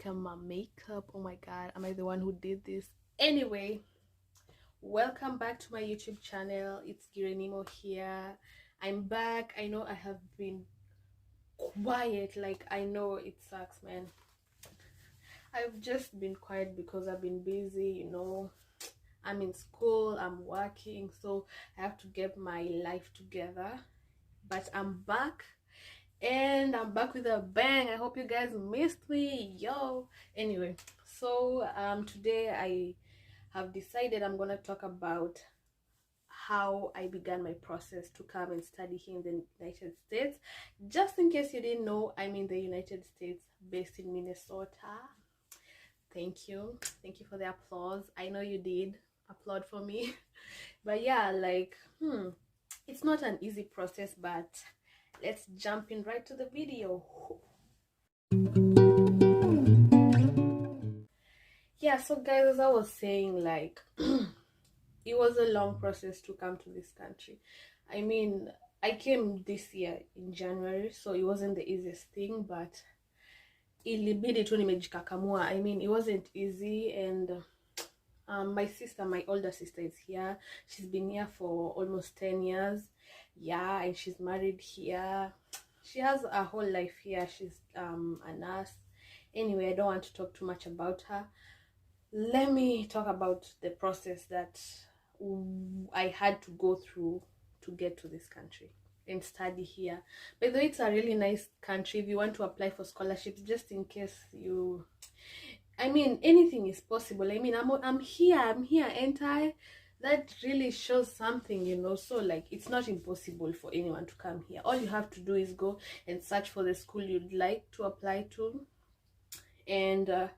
on my makeup. Oh my god, am I the one who did this? Anyway, welcome back to my YouTube channel. It's Girenimo here. I'm back. I know I have been quiet, like I know it sucks, man. I've just been quiet because I've been busy, I'm in school, I'm working, so I have to get my life together. But I'm back, and I'm back with a bang. I hope you guys missed me, yo. Anyway, so today I have decided I'm gonna talk about how I began my process to come and study here in the United States. Just in case you didn't know, I'm in the United States, based in Minnesota. Thank you for the applause. I know you did applaud for me. But yeah, like it's not an easy process, but let's jump in right to the video. Yeah, so guys, as I was saying, like it was a long process to come to this country. I mean, I came this year in January, so it wasn't the easiest thing, but ilibidi tu nimejikakamua. I mean, it wasn't easy. And my older sister is here. She's been here for almost 10 years. Yeah, and she's married here. She has a whole life here. She's a nurse. Anyway, I don't want to talk too much about her. Let me talk about the process that I had to go through to get to this country and study here. By the way, it's a really nice country. If you want to apply for scholarships, just in case you, I mean, anything is possible. I mean, I'm here, ain't I? That really shows something, so like it's not impossible for anyone to come here. All you have to do is go and search for the school you'd like to apply to. And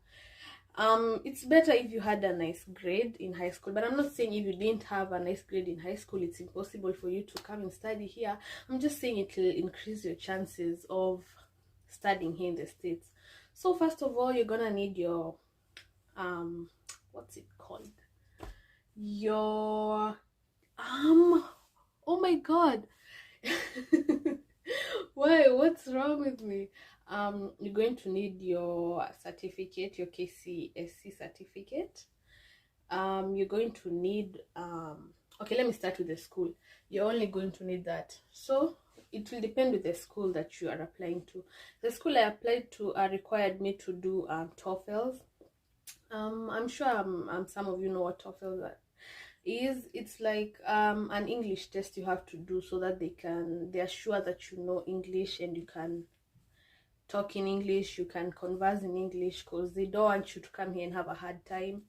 it's better if you had a nice grade in high school, but I'm not saying if you didn't have a nice grade in high school it's impossible for you to come and study here. I'm just saying it will increase your chances of studying here in the States. So first of all, you're gonna need your what's it called, your oh my god. What's wrong with me? You're going to need your certificate, your KCSE certificate. You're going to need okay, let me start with the school. You're only going to need that. So it will depend with the school that you are applying to. The school I applied to required me to do TOEFLs. I'm sure some of you know what TOEFL is. It's like an English test you have to do so that they are sure that you know English and you can talk in English, you can converse in English, because they don't want you to come here and have a hard time.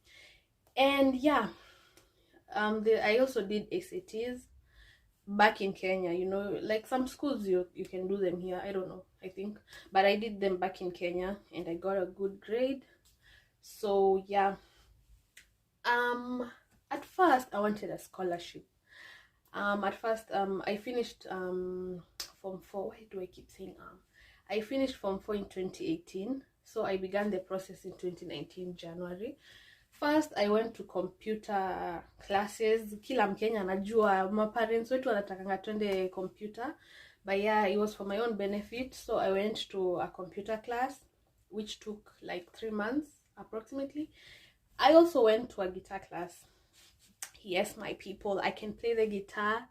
And yeah, I also did SATs back in Kenya. Like some schools you can do them here, I don't know, I think, but I did them back in Kenya and I got a good grade. So yeah, at first I wanted a scholarship. At first I finished Form 4. Why do I keep saying I finished Form 4 in 2018, so I began the process in 2019 January. First I went to computer classes. Kila Mkenya anajua, my parents wetu wanatakanga twende computer, but yeah, it was for my own benefit. So I went to a computer class which took like 3 months approximately. I also went to a guitar class. Yes, my people, I can play the guitar.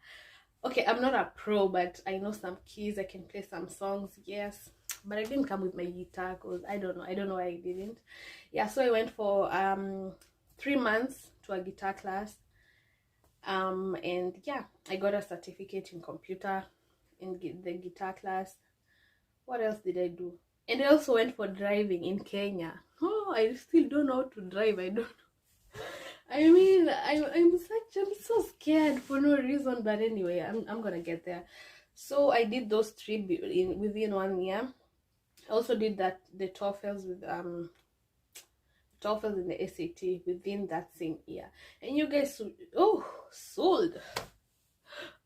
Okay, I'm not a pro, but I know some keys. I can play some songs, yes, but I didn't come with my guitar because I don't know why I didn't. Yeah, so I went for 3 months to a guitar class, and yeah, I got a certificate in computer in the guitar class. What else did I do? And I also went for driving in Kenya. Oh, I still don't know how to drive. I don't know. I mean, I'm so scared for no reason, but anyway, I'm gonna get there. So I did those three within 1 year. I also did the TOEFLs with TOEFLs and the SAT within that same year. And you guys, sold.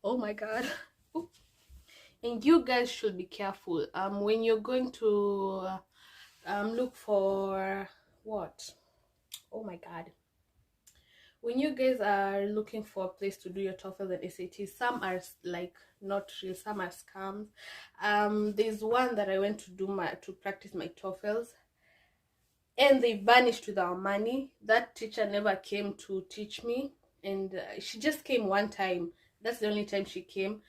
Oh my god. Ooh. And you guys should be careful when you're going to look for what? Oh my god. When you guys are looking for a place to do your TOEFL and SAT, some are like not real, some are scams. There's one that I went to do to practice my TOEFLs. and they vanished with our money. That teacher never came to teach me, and she just came one time. That's the only time she came,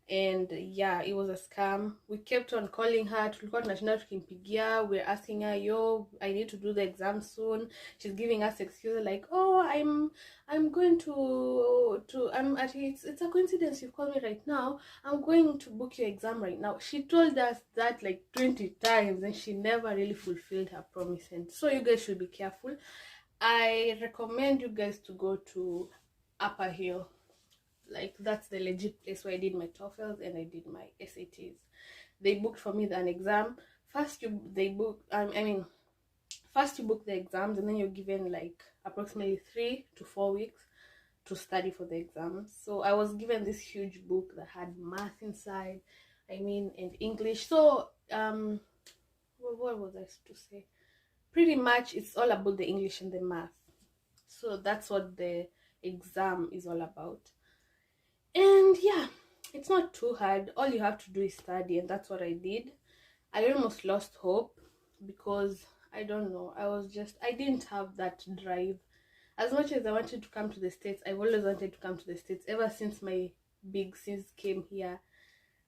and yeah, it was a scam. We kept on calling her, tulikuwa tunashinda tukimpigia, we're asking her, yo, I need to do the exam soon. She's giving us excuses like, oh, I'm going to I'm at it's a coincidence you've called me right now. I'm going to book your exam right now. She told us that like 20 times, and she never really fulfilled her promise. And so you guys should be careful. I recommend you guys to go to Upper Hill. Like, that's the legit place where I did my TOEFLs and I did my SATs. They booked for me an exam. First first you book the exams, and then you're given like approximately 3 to 4 weeks to study for the exams. So I was given this huge book that had math inside, and English. So what was I to say? Pretty much it's all about the English and the math. So that's what the exam is all about. And yeah, it's not too hard. All you have to do is study, and that's what I did. I almost lost hope because I don't know, I didn't have that drive. As much as I wanted to come to the States, I've always wanted to come to the States ever since my big sis came here.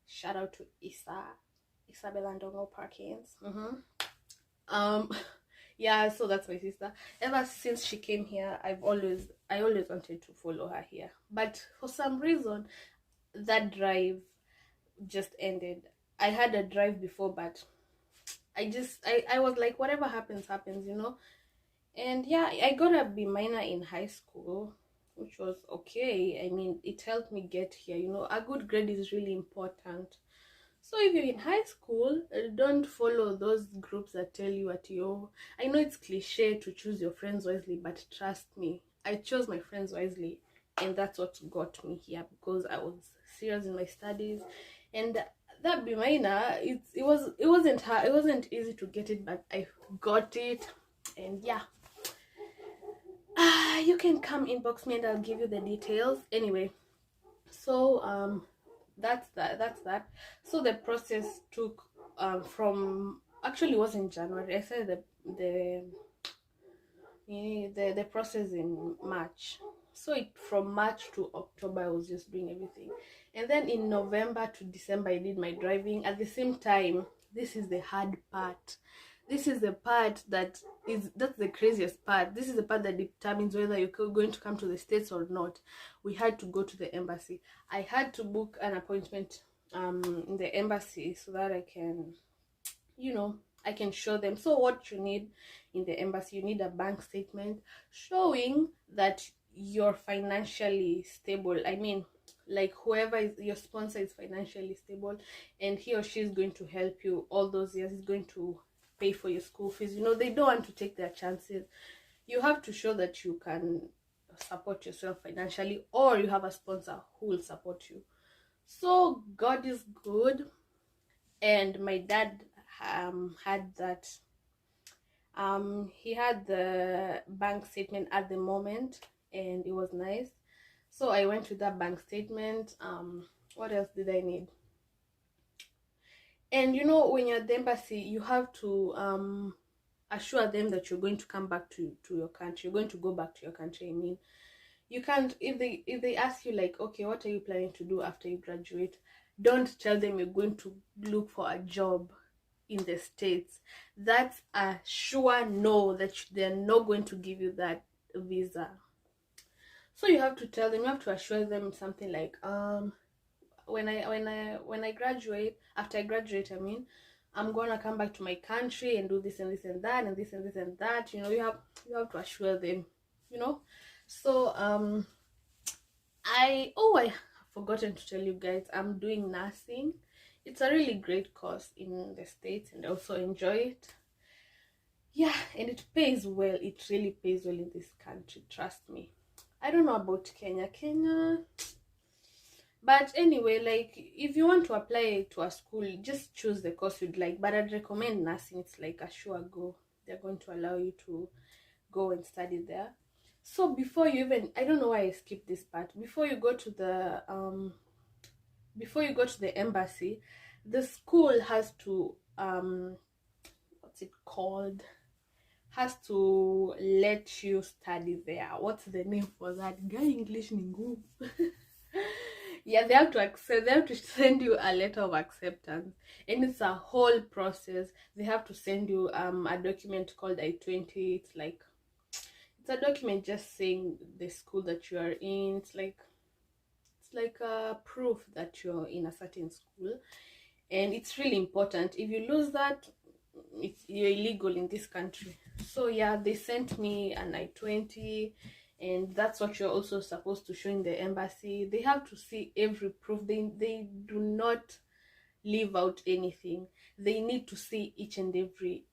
Shout out to Isabella Ndongo Parkins. Yeah, so that's my sister. Ever since she came here, I always wanted to follow her here, but for some reason that drive just ended. I had a drive before, but I was like, whatever happens, And yeah, I got a B minor in high school, which was okay. It helped me get here. A good grade is really important. So if you're in high school, don't follow those groups that tell you I know it's cliche to choose your friends wisely, but trust me, I chose my friends wisely, and that's what got me here, because I was serious in my studies. And that B minor, it wasn't hard, it wasn't easy to get it, but I got it. And yeah, you can come inbox me and I'll give you the details. Anyway, so that's that. So the process took from, actually it was in January. I said the process in March. So from March to October I was just doing everything, and then in November to December I did my driving. At the same time, this is the hard part. This is the part that's the craziest part. This is the part that determines whether you're going to come to the States or not. We had to go to the embassy. I had to book an appointment in the embassy so that I can, I can show them. So what you need in the embassy, you need a bank statement showing that you're financially stable. Like, whoever is your sponsor is financially stable, and he or she is going to help you all those years. Is going to pay for your school fees. They don't want to take their chances. You have to show that you can support yourself financially, or you have a sponsor who will support you. So God is good, and my dad had that. He had the bank statement at the moment, and it was nice. So I went with that bank statement. What else did I need? And when you're at the embassy, you have to assure them that you're going to come back to your country. You're going to go back to your country. You can't, if they ask you like, okay, what are you planning to do after you graduate, don't tell them you're going to look for a job in the States. That's a sure no, that they're not going to give you that visa. So you have to tell them, you have to assure them something like, when I graduate, after I graduate, I'm gonna come back to my country and do this and this and that and this and this and that. You have to assure them. So I have forgotten to tell you guys, I'm doing nursing. It's a really great course in the States, and I also enjoy it. Yeah, and it pays well. It really pays well in this country, trust me. I don't know about Kenya, but anyway, like, if you want to apply to a school, just choose the course you'd like. But I'd recommend nursing. It's like a sure go. They're going to allow you to go and study there. So before you even, I don't know why I skipped this part. Before you go to the embassy, the school has to what's it called? has to let you study there. What's the name for that? Guy English Ningu. Yeah, they have to accept, they have to send you a letter of acceptance, and it's a whole process. They have to send you a document called I-20. It's like, it's a document just saying the school that you are in. It's like a proof that you're in a certain school, and it's really important. If you lose that, you're illegal in this country. So yeah, they sent me an I-20, and that's what you're also supposed to show in the embassy. They have to see every proof. They do not leave out anything. They need to see each and every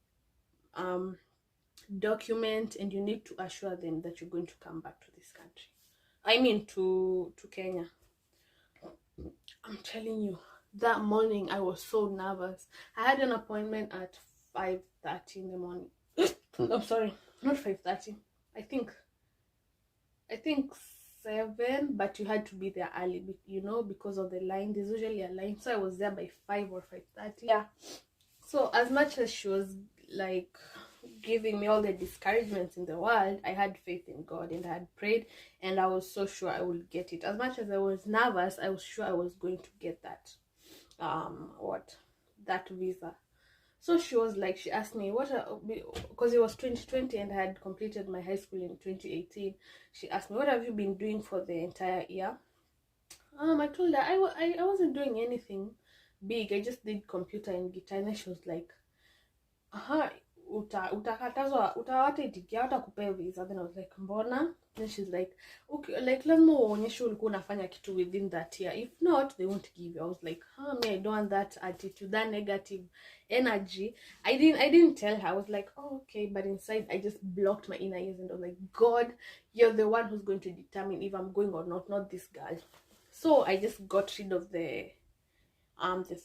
document, and you need to assure them that you're going to come back to this country. I mean to Kenya. I'm telling you, that morning I was so nervous. I had an appointment at 5:30 in the morning. I'm sorry, not 5:30. I think 7, but you had to be there early, you know, because of the line. There's usually a line, so I was there by 5 or 5:30. Yeah. So as much as she was like giving me all the discouragements in the world, I had faith in God, and I had prayed, and I was so sure I would get it. As much as I was nervous, I was sure I was going to get that that visa. So she was like, she asked me because it was 2020 and I had completed my high school in 2018. She asked me, what have you been doing for the entire year? I told her I wasn't doing anything big. I just did computer and guitar. And then she was like, utakatazwa, utawataitikia, watakupea visa. Then I was like, mbona? Then she's like, okay, like lazima uonyeshe ulikuwa unafanya kitu within that year. If not, they won't give you. I was like, me, I don't want that attitude, that negative energy. I didn't tell her. I was like, oh, okay, but inside I just blocked my inner ears, and I was like, God, you're the one who's going to determine if I'm going or not this girl. So I just got rid of the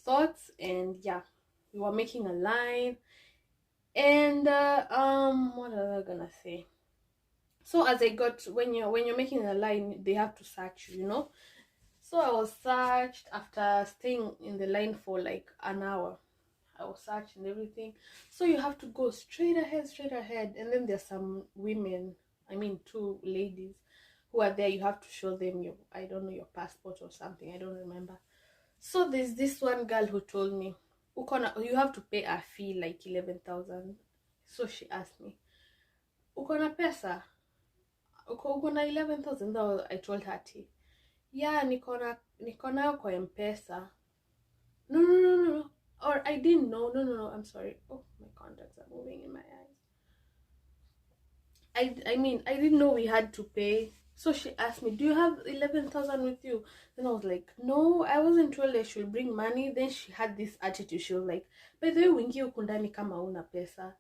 thoughts, and yeah, we were making a line. And what was I gonna say? So as I got, when you're making a line, they have to search you, you know. So I was searched after staying in the line for like an hour. I was searched and everything. So you have to go straight ahead, and then there's some women, I mean 2 ladies who are there. You have to show them your, I don't know, your passport or something, I don't remember. So there's this one girl who told me, you have to pay a fee like 11,000. So she asked me, ukona pesa? Ukona 11,000? I told her, yeah, nikona kwa M-Pesa. No. Or I didn't know. No, I'm sorry. Oh, my contacts are moving in my eyes. I mean, I didn't know we had to pay. So she asked me, do you have 11,000 with you? Then I was like, no, I wasn't told I should bring money. Then she had this attitude. She was like, by the way, wingi ukundani kama una pesa.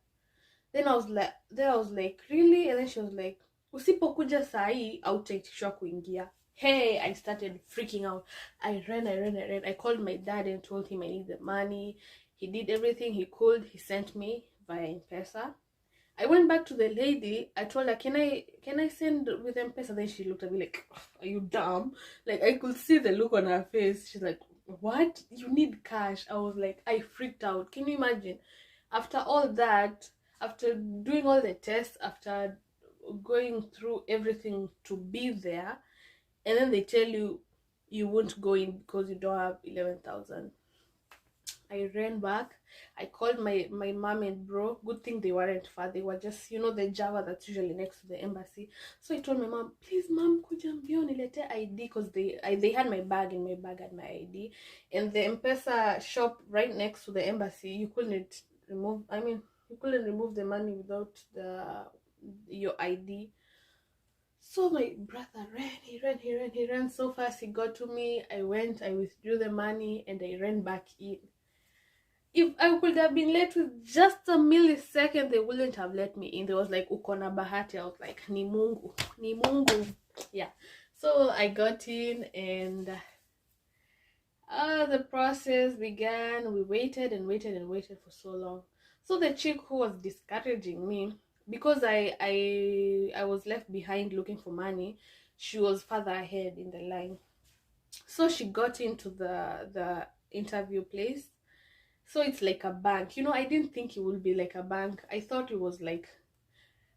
Then I was like, really? And then she was like, usipokuja sahi hautaitishwa kuingia. Hey, I started freaking out. I ran. I called my dad and told him I need the money. He did everything he could. He sent me via M-Pesa. I went back to the lady. I told her, can I send with M-Pesa? Then she looked at me like, are you dumb? Like, I could see the look on her face. She's like, what? You need cash? I was like, I freaked out. Can you imagine? After all that, after doing all the tests, after going through everything to be there, and then they tell you you won't go in because you don't have 11,000. I ran back. I called my mom and bro. Good thing they weren't far. They were just, you know, the Java that's usually next to the embassy. So I told my mom, please mom, kuja mbio nilete ID, because they had my bag, and my bag had my ID. And the M-Pesa shop right next to the embassy, you couldn't remove the money without your ID. So my brother he ran so fast. He got to me. I withdrew the money, and I ran back in. If I could have been late with just a millisecond, they wouldn't have let me in. They was like, ukona bahati. I was like, ni mungu. Yeah. So I got in, and the process began. We waited for so long. So the chick who was discouraging me, because I was left behind looking for money, she was further ahead in the line. So she got into the interview place. So it's like a bank, you know. I didn't think it would be like a bank. I thought it was like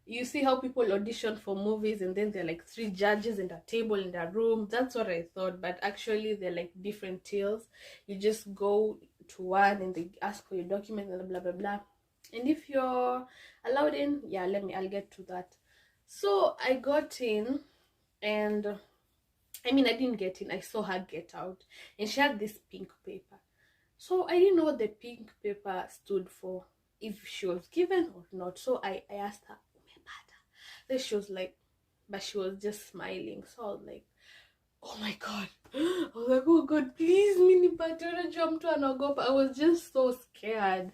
You see how people audition for movies and then they're like 3 judges and a table in a room. That's what I thought, but actually they're like different tiers. You just go to one and they ask for your document and blah blah blah. And if you're allowed in, yeah, I'll get to that. So I got in, and I mean, I didn't get in, I saw her get out, and she had this pink paper. So I didn't know what the pink paper stood for, if she was given or not. So I asked her, then she was like, but she was just smiling. So I was like, oh my god. I was like, oh god, please, mini patona jump to anagopa. I was just so scared.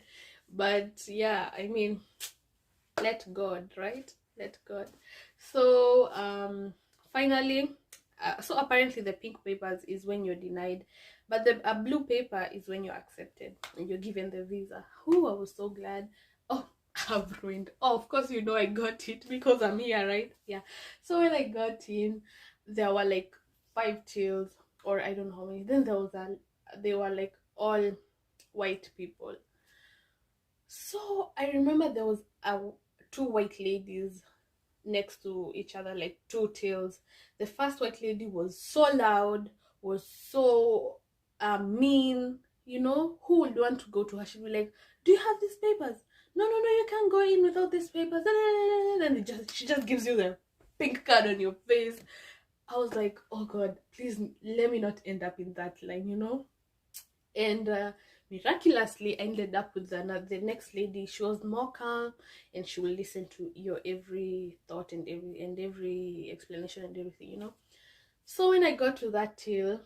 But yeah, I mean, let God, right? Let God. So finally, so apparently the pink papers is when you're denied, but the blue paper is when you're accepted and you're given the visa. Oh, I was so glad. Oh, I've ruined. Oh, of course, you know I got it because I'm here, right? Yeah. So when I got in, there were like 5 tails, or I don't know how many. Then there was they were like all white people. So I remember there was 2 white ladies next to each other, like 2 tails. The first white lady was so loud, was so mean. You know, who would want to go to her? She'd be like, do you have these papers? No, you can't go in without these papers. And she just gives you the pink card on your face. I was like, oh god, please let me not end up in that line, you know. And miraculously I ended up with the next lady. She was more calm, and she will listen to your every thought and every explanation and everything, you know. So when I got to that till,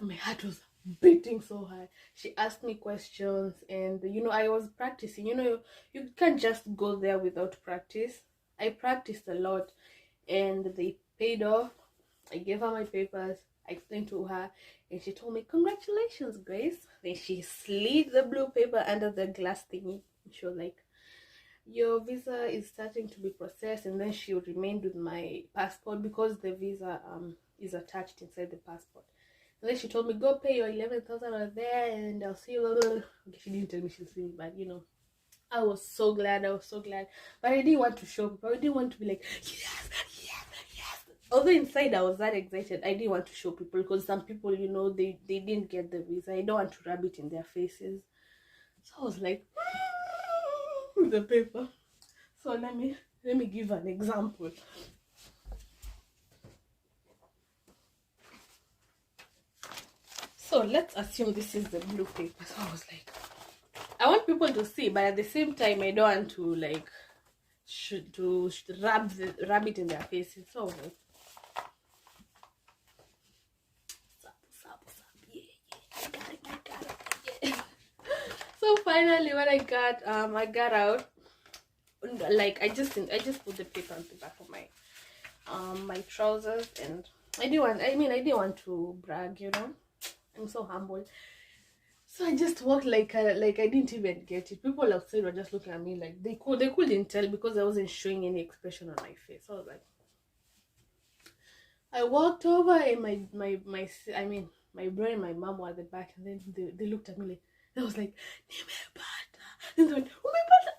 my heart was beating so high. She asked me questions, and you know, I was practicing. You know, you can't just go there without practice. I practiced a lot, and they paid off. I gave her my papers, I explained to her, and she told me, congratulations, Grace. Then she slid the blue paper under the glass thingy. She was like, your visa is starting to be processed. And then she remained with my passport, because the visa is attached inside the passport. And then she told me, go pay your 11,000 over there, and I'll see you. Okay, she didn't tell me she'll see me, but you know, I was so glad. But I didn't want to show people. I didn't want to be like, yes. Although inside I was that excited, I didn't want to show people, because some people, you know, they didn't get the visa. I don't want to rub it in their faces. So I was like, with the paper. So let me give an example. So let's assume this is the blue paper. So I was like, I want people to see, but at the same time I don't want to like rub it in their faces. So I was like, so finally when I got out, like I just put the paper on the back of my my trousers, and I didn't want to brag, you know. I'm so humble. So I just walked like I didn't even get it. People outside were just looking at me like they couldn't tell, because I wasn't showing any expression on my face. So I was like, I walked over, and my brother and my mom were at the back, and then they looked at me like, they was like, and they went,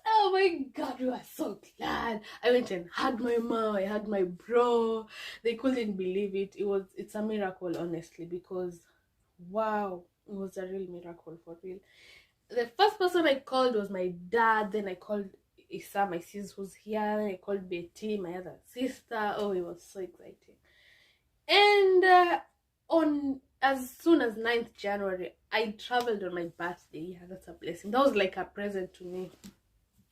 oh my god, we were so glad. I went and hugged my mom, I hugged my bro. They couldn't believe it. It's a miracle, honestly, because wow, it was a real miracle, for real. The first person I called was my dad. Then I called Isa, my sis who's here. Then I called Betty, my other sister. Oh, it was so exciting. And on as soon as 9th January, I traveled on my birthday. Yeah, that's a blessing. That was like a present to me.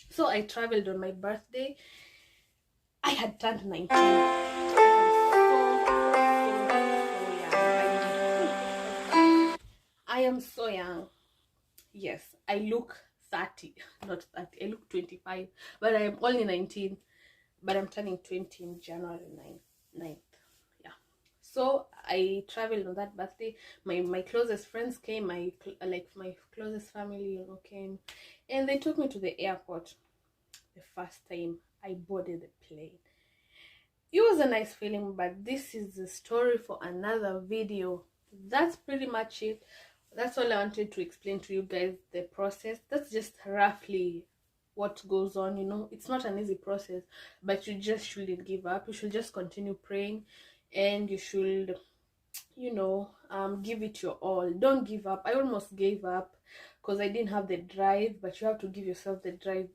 So I traveled on my birthday. I had turned 19. I am so young. Yes, I look 30, not 30. I look 25, but I am only 19. But I'm turning 20 in January 9th. Yeah. So I traveled on that birthday. My closest friends came. My closest family, you know, came, and they took me to the airport. The first time I boarded the plane, it was a nice feeling. But this is the story for another video. That's pretty much it. That's all I wanted to explain to you guys, the process. That's just roughly what goes on, you know. It's not an easy process, but you just shouldn't give up. You should just continue praying, and you should, you know, give it your all. Don't give up. I almost gave up because I didn't have the drive, but you have to give yourself the drive.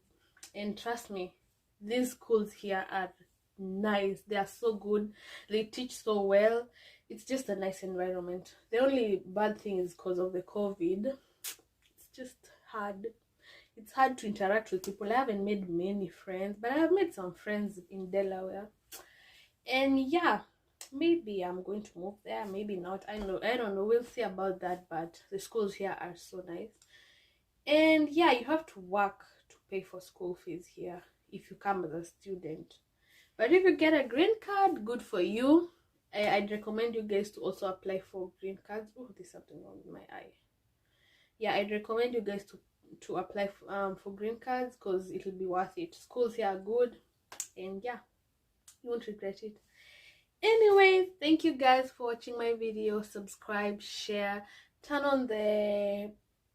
And trust me, these schools here are nice. They are so good. They teach so well. It's just a nice environment. The only bad thing is because of the COVID. It's just hard. It's hard to interact with people. I haven't made many friends, but I have made some friends in Delaware. And yeah, maybe I'm going to move there, maybe not. I don't know. We'll see about that. But the schools here are so nice. And yeah, you have to work to pay for school fees here if you come as a student. But if you get a green card, good for you. I'd recommend you guys to also apply for green cards. Oh, there's something wrong with my eye. Yeah, I'd recommend you guys to apply for green cards, because it'll be worth it. Schools here are good, and yeah, you won't regret it. Anyway, thank you guys for watching my video. Subscribe, share, turn on the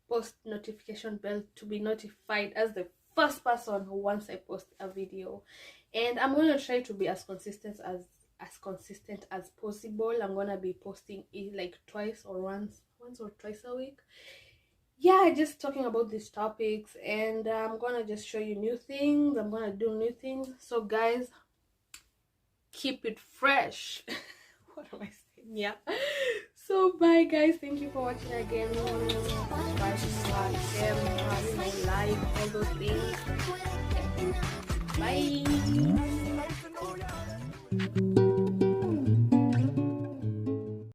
post notification bell to be notified as the first person once I post a video. And I'm going to try to be as consistent as possible. I'm going to be posting it like once or twice a week. Yeah, just talking about these topics, and I'm going to just show you new things. I'm going to do new things. So guys, keep it fresh. What am I saying? Yeah. So bye guys, thank you for watching again. Subscribe, share, like, all those things. Bye.